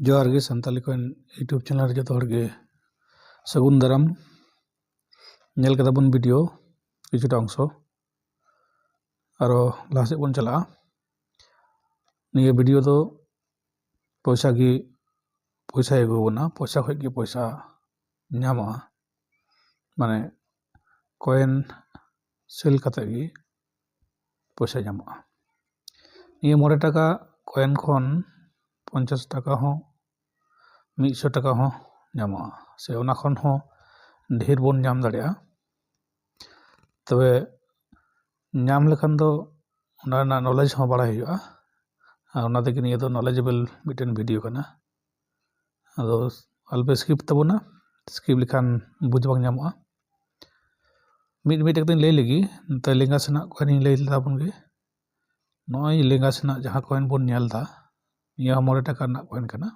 जोहार गे Santali coin YouTube channel रे जो गे सगुन दाराम नेल कदा बन वीडियो किछुटा अंश आरो लाहा सेद बन चला निया वीडियो दो पैसा एगो बना पैसा खय गे पैसा ᱧᱟᱢᱟ माने कॉइन सेल कते गे पैसा ᱧᱟᱢᱚᱜᱼᱟ निया 9 टाका कॉइन खन 50 टाका हो 100 टाका हो ᱧᱟᱢᱚᱜᱼᱟ से ओना खन हो ढेर बन ᱧᱟᱢ दाड़िया तबे ᱧᱟᱢ लेखन दो ओना ना नॉलेज हो बाड़ा हुआ ओना तेगे निया दो नॉलेजेबल मिटन वीडियो कना आदो अल्पे स्किप तबोना स्किप लेखान बुझ बांग ᱧᱟᱢᱚᱜᱼᱟ मिट एक दिन ले लेगी ते लेंगा सेना कॉइन ले ताबन गे नय लेंगा सेना जहां कॉइन बन नेल दा निया 9 टाका ना कॉइन कना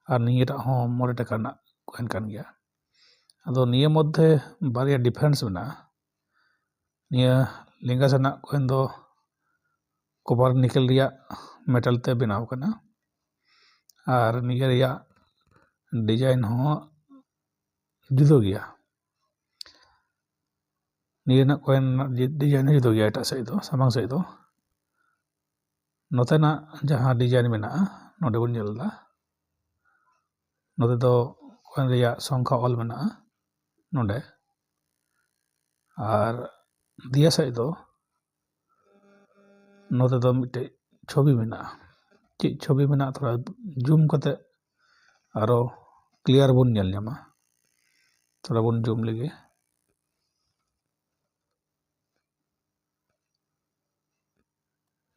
और निया हो 9 टाका ना कॉइन कान गया आदो निया मध्य बारिया डिफरेंस मेना निया लेंगा सेना कॉइन दो कवर निकल रिया मेटल ते बनाव कना और निया रिया डिजाइन हो जुदो गया निया ना कॉइन डिजाइन जुदो गया एटा से दो सामांग से दो नोते ना जहां डिजाइन मेना नोडे बन नेलदा नोते दो कॉइन रिया संख्या ऑल मेना नोडे और दिया से दो नोते दो मिटे छवि मेना ची छवि मेना थोड़ा जूम कते आरो क्लियर बन नेल ᱧᱟᱢᱟ थोड़ा बन जूम लेगे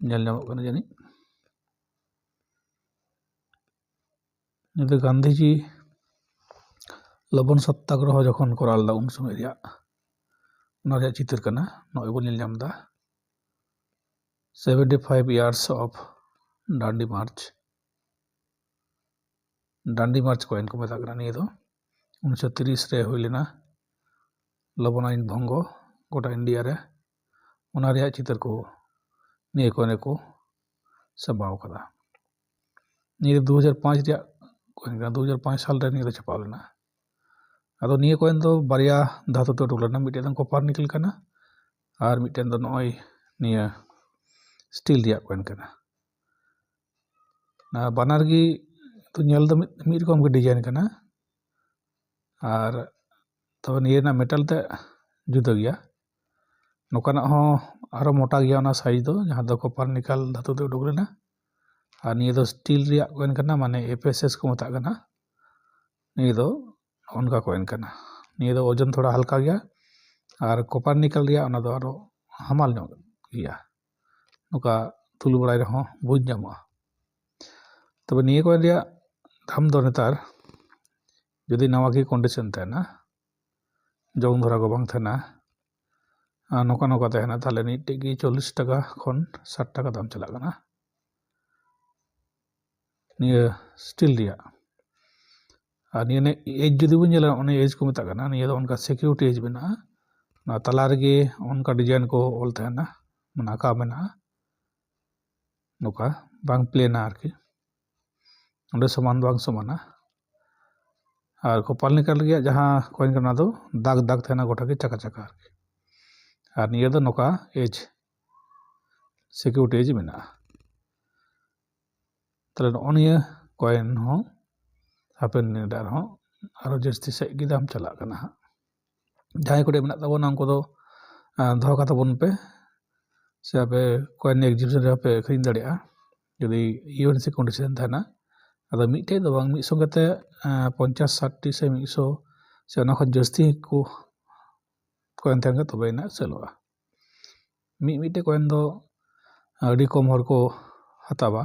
नेल ᱧᱟᱢᱚᱜ कना जानी निदे गांधी जी लबन सत्याग्रह जखन कराल दा उन समय रिया ओना रिया चित्र कना नय बन नेल ᱧᱟᱢदा 75 years of Dandi March coin को मेता कना निया दो 1930 रे हुई लेना लबन आइन भंगो गोटा इंडिया रे ओना रिया चित्र को निया कॉइन को सबाव कदा निया 2005 रिया कॉइन 2005 साल रे निया छपाव लेना आदो निया कॉइन दो बारिया धातु ते टुलना मिटे दन कॉपर निकल कना और मिटे दो नय निया स्टील रिया कॉइन कना ना बानार गी तो नेल दो मिड रकम के डिजाइन कना और तो निया ना मेटल ते जुदा गया नोकाना हो आरो मोटा गया ना साइज दो जहां दो कॉपर निकल धातु ते उडुक लेना और निया दो स्टील रिया कॉइन कना माने एफएसएस को मता कना निया दो उनका कॉइन कना निया दो वजन थोड़ा हल्का गया और कॉपर निकल रिया ओना दो आरो हमाल नो गया नोका तुल बड़ाई रहो बुझ ᱧᱟᱢᱚᱜᱼᱟ तबे निया कॉइन रिया दाम दो नेतार जदि नवा की कंडीशन तहना जौन धरा को बांग तहना नोका नोका तहना ताले नीटे की 40 टाका खन 60 टाका दाम चला कना निया स्टील रिया और निया ने एज जदि बन नेला ओने एज को मेता कना निया दो उनका सिक्योरिटी एज बना ना तला रे उनका डिजाइन को ऑल तहना मना का मेना नोका बांग प्लेना आरकी ओंडे समान बांग समाना और कॉपर निकल गया जहां कॉइन कना दो दाग दाग तहना गोटा के चका चका आरकी और निया दो नोका एज सिक्योरिटी एज मेना तले निया कॉइन हो हापेन नेडार हो आरो जस्ती से गी दाम चला कना जहां कोडे मेना ताबोना उनको दो दो का ताबोन पे से आपे कॉइन एग्जीबिशन रे पे खरीद दाड़िया यदि यूएनसी कंडीशन थाना आदो मिटे दो बांग मिसो गते 50 60 से 100 से ओना खन जस्ती को कॉइन थांगा तबे ना सेलोआ मिटे कॉइन दो अडी कम हर को हतावा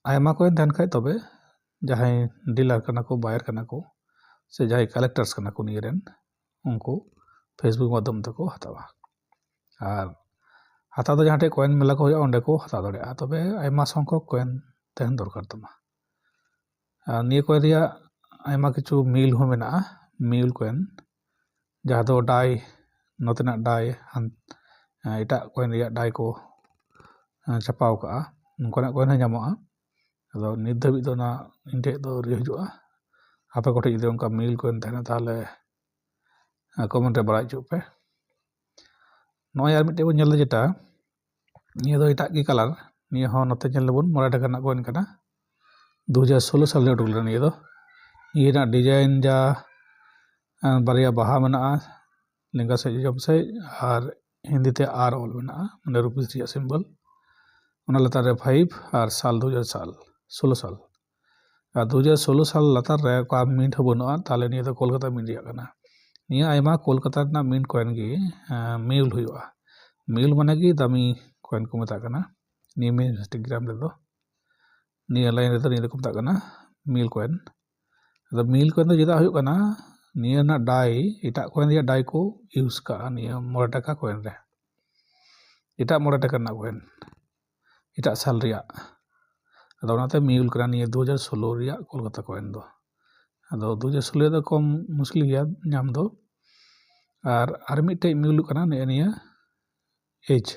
आयमा कॉइन थान खाय तबे जहां डीलर कना को बायर कना को से जहां कलेक्टर्स कना को नियरेन उनको फेसबुक माध्यम तक को हतावा और हता दो जहां कॉइन मेला को होया ओंडे को हता दाड़िया तबे आयमा संख्यक कॉइन तहन दरकार तमा निया कॉइन रिया आयमा किछु मिल हो मेना मिल कॉइन जहां दो डाई नोतेना डाई एटा कॉइन रिया डाई को छापाव का उनका कॉइन है ᱧᱟᱢᱚᱜᱼᱟ ᱟᱫᱚ ᱱᱤᱛ ᱫᱷᱟᱹᱵᱤᱡ ᱫᱚ ᱚᱱᱟ ᱤᱧ ᱴᱷᱮᱡ ᱫᱚ ᱟᱹᱣᱨᱤ ᱦᱤᱡᱩᱜᱼᱟ ᱟᱯᱮ ᱠᱚᱴᱷᱮᱡ ᱡᱩᱫᱤ ᱚᱱᱠᱟ ᱢᱮᱞ ᱠᱚᱭᱮᱱ ᱛᱟᱦᱮᱱᱟ ᱛᱟᱦᱚᱞᱮ ᱠᱚᱢᱮᱱᱴ ᱨᱮ ᱵᱟᱲᱟᱭ ᱦᱚᱪᱚ ᱯᱮ ᱱᱚᱜᱼᱚᱭ ᱟᱨ ᱢᱤᱫᱴᱮᱡ ᱵᱚᱱ ᱧᱮᱞ ᱮᱫᱟ ᱡᱮᱴᱟ ᱱᱤᱭᱟᱹ ᱫᱚ ᱮᱴᱟᱜ ᱜᱮ ᱠᱟᱞᱟর ᱱᱤᱭᱟᱹ ᱦᱚᱸ ᱱᱚᱛᱮ ᱧᱮᱞ ᱞᱮᱵᱚᱱ 10 ᱴᱟᱠᱟ ᱨᱮᱱᱟᱜ ᱠᱚᱭᱮᱱ ᱠᱟᱱᱟ 2016 साल ᱩᱰᱩᱠ ᱞᱮᱱᱟ ᱱᱤᱭᱟᱹ ᱫᱚ ᱱᱤᱭᱟᱹ ᱨᱮᱱᱟᱜ ᱰᱤᱡᱟᱭᱤᱱ ᱡᱟ ᱵᱟᱨᱭᱟ ᱵᱟᱦᱟ ᱢᱮᱱᱟᱜᱼᱟ ᱞᱮᱸᱜᱟ ᱥᱮᱡ ᱡᱚᱡᱚᱢ ᱥᱮᱡ ᱟᱨ हिंदी ते आर ऑल मेना माने रुपीस रिया सिंबल ओना लतार रे 5 और साल 2016 साल और 2016 साल लतार रे का मिंट हो बनुआ ताले निया तो कोलकाता मिंट रिया कना निया आयमा कोलकाता ना मिंट कॉइन गी मेल हुआ मेल माने गी दामी कॉइन को मता कना निया में इंस्टाग्राम रे दो निया लाइन रे दो निया को मता कना मेल कॉइन द मेल कॉइन दो जेदा हुयो कना निया ना डाई इटा कॉइन रिया डाई को यूज का निया 10 टाका कॉइन रे इटा 10 टाका ना कॉइन इटा साल रिया अदो ओनाते मेल करा निया 2016 रिया कोलकाता कॉइन दो अदो 2016 दो कम मुश्किल गया नाम दो और मिटे मेल कना निया एज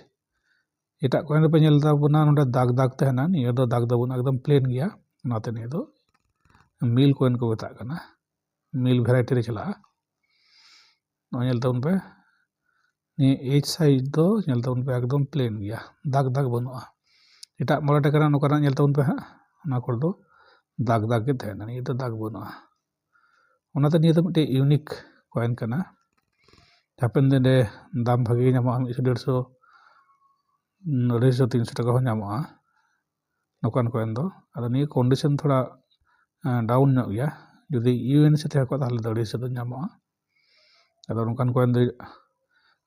इटा कॉइन रे पे नेल दा बना नोडे दाग दाग तहना निया दो दाग दबुन एकदम प्लेन गया ओनाते निया दो मेल कॉइन को बता कना मेल वैरायटी रे चला नेल ताउन पे नि एज साइज दो नेल ताउन पे एकदम प्लेन गया दाग दाग बनुआ इटा 10 टाका रा नोकरा नेल ताउन पे हा ना कोर दो दाग दाग के तहना नि तो दाग बनुआ ओनाते निया तो मिटे यूनिक कॉइन कना हापेन दे दाम भागी नामा 150 150 300 टाका हो नामा नोकान कॉइन दो अदो निया कंडीशन थोड़ा डाउन नो गया जुदी यूएन से थे को ताले दड़ी से दो नामा अदो नोकान कॉइन दो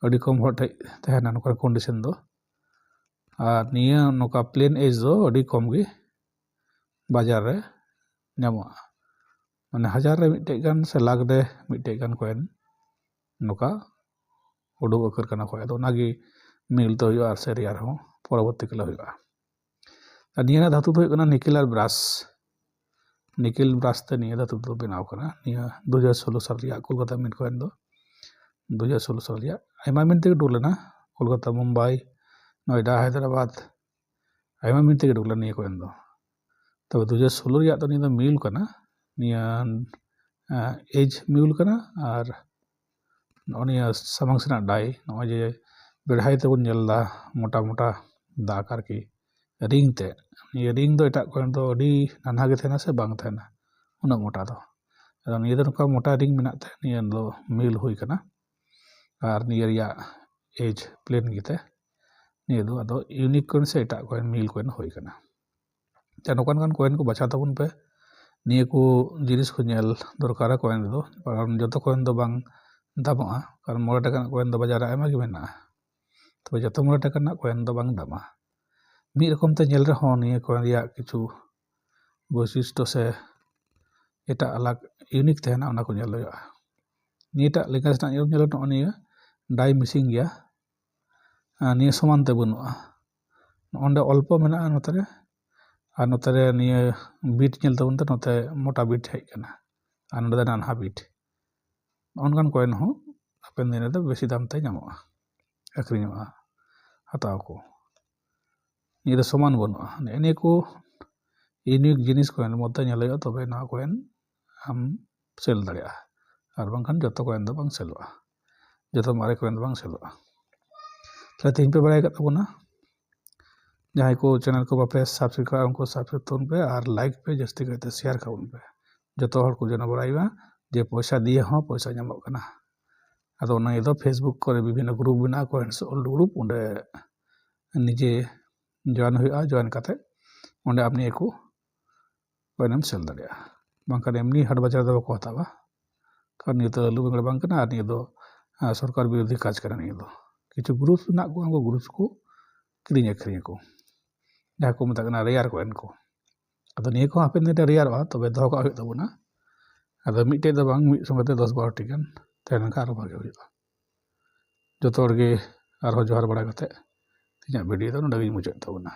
अड़ी कम हट तहना नोका कंडीशन दो और निया नोका प्लेन एज दो अड़ी कम गे बाजार रे नामा माने 1000 रे मिटे गान से लाख रे मिटे गान कॉइन नोका उडुक अकर कना को अदो नागी मेल तो हुआ से रियार हो परवर्ती कला हुआ निया धातु तो हुआ निकेल और ब्राश ते निया धातु तो बनाव कना निया 2016 साल रिया कोलकाता मिट कॉइन दो 2016 साल रिया आयमा मिनट के डुलना कोलकाता मुंबई नोएडा हैदराबाद आयमा मिनट के डुलना निया कॉइन दो तब 2016 रिया तो निया मेल कना निया एज मेल कना और नोनिया सामंग सेना डाई नो जे बेढ़ाई ते बन नेलदा मोटा मोटा दा आकार की रिंग ते निया रिंग दो एटा कॉइन दो अडी नाना गे थेना से बांग थेना उना मोटा दो अदो निया दो नोका मोटा रिंग मेना ते निया दो मेल हुई कना और निया रिया एज प्लेन गिते निया दो अदो यूनिक कॉइन से एटा कॉइन मेल कॉइन हुई कना ते नोकान कान कॉइन को बचा तबुन पे निया को जिनिस को नेल दरकार कॉइन दो कारण जतो कॉइन दो बांग दामा कारण 10 टाका कॉइन दो बाजार आयमा गे मेना तो जतो 10 टाका ना कॉइन दो बांग दामा मी रकम ते नेल रे हो निया कॉइन रिया किछु वैशिष्ट्य से एटा अलग यूनिक तहना ओना को नेल होया निटा लेका सना नेल नो निया डाई मिसिंग गया निया समान ते बनुआ ओंडे अल्प मेना नोतरे और नोतरे निया बीट नेल तबन ते नोते मोटा बीट हेज कना और नोडे नानहा बीट ऑनकान कॉइन हो अपन दिन दो बेसी दाम ते नामोआ अखरिñoa हताव को ये दो समान बनुआ ने को यूनिक जिनिस कॉइन मते नेलया तबे ना कॉइन हम सेल दाड़िया और बांखान जतो कॉइन दो बांग सेलवा जतो मारे कॉइन दो बांग सेलवा तले तीन पे बड़ाई का तबना जहां को चैनल को बापे सब्सक्राइब उनको सब्सक्राइब तोन पे और लाइक पे जस्ती करते शेयर खाउन पे जतो हर को जना बड़ाईवा जे पैसा दिए हो पैसा नामो कना अदो ना ये फेसबुक करे विभिन्न ग्रुप बना कॉइन्स ओल्ड ग्रुप उंडे निजे जॉइन हुआ जॉइन करते उंडे अपनी एको कॉइनम सेल दाड़िया बांकान एमनी हाट बाजार दो को हतावा कारण ये तो आलू बेंगड़ बांग कना और ये दो सरकार विरोधी काज करा ये दो किछु ग्रुप ना को ग्रुप को किरिंग अखरिñ को जहां को मता कना रेयर कॉइन को अदो निया को हापेन दिन रेयरवा तबे दो का हुई तबना अदो मिटे दो बांग मिट संगते 10-12 टी गान तहन का आरो भागे हुआ जो तोड़ के आरो जोहार बड़ा कते तिना वीडियो दो नडगी मुचाद तबना।